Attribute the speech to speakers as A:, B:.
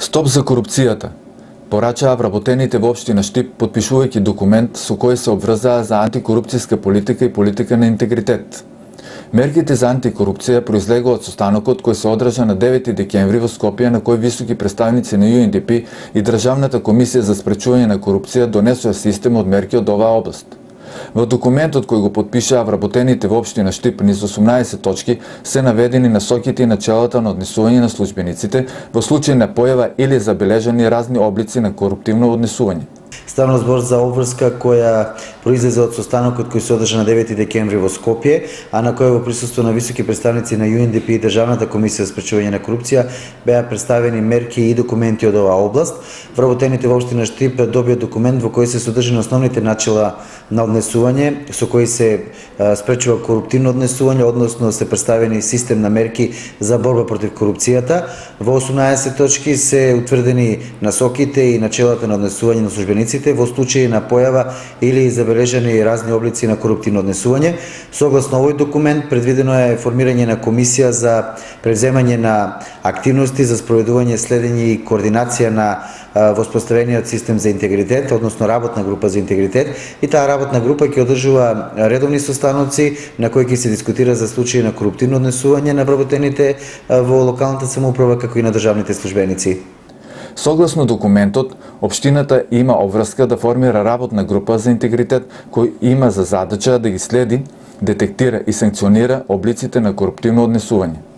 A: Стоп за корупцијата, порачаа вработените во општина Штип, подпишувајќи документ со кој се обврзаа за антикорупцијска политика и политика на интегритет. Мерките за антикорупција произлегува од состанокот кој се одржа на 9 декември во Скопје, на кој високи представници на UNDP и Државната комисија за спречување на корупција донесоа систем од мерки од оваа област. Во документот кој го подпишаа вработените во општина Штип низ 18 точки се наведени насоките и начелата на однесување на службениците во случај на појава или забележани разни облици на коруптивно однесување.
B: Ставно збор за обврска која произлезе од состанокот кој се одржа на 9 декември во Скопје, а на кој во присуство на високи представници на UNDP и Државната комисија за спречување на корупција беа представени мерки и документи од оваа област. Вработените во општина Штип добија документ во кој се содржани основните начела на однесување, со кои се спречува коруптивно однесување, односно се представени систем на мерки за борба против корупцијата. Во 18 точки се утврдени насоките и начелата на однесување на службениците во случај на појава или забележани разни облици на коруптивно однесување. Согласно овој документ предвидено е формирање на комисија за превземање на активности за спроведување, следење и координација на воспоставениот систем за интегритет, односно работна група за интегритет, и таа работна група ќе одржува редовни состаноци на кои ќе се дискутира за случаи на коруптивно однесување на вработените во локалната самоуправа како и на државните службеници.
A: Согласно документот, општината има обврска да формира работна група за интегритет кој има за задача да ги следи, детектира и санкционира облиците на коруптивно однесување.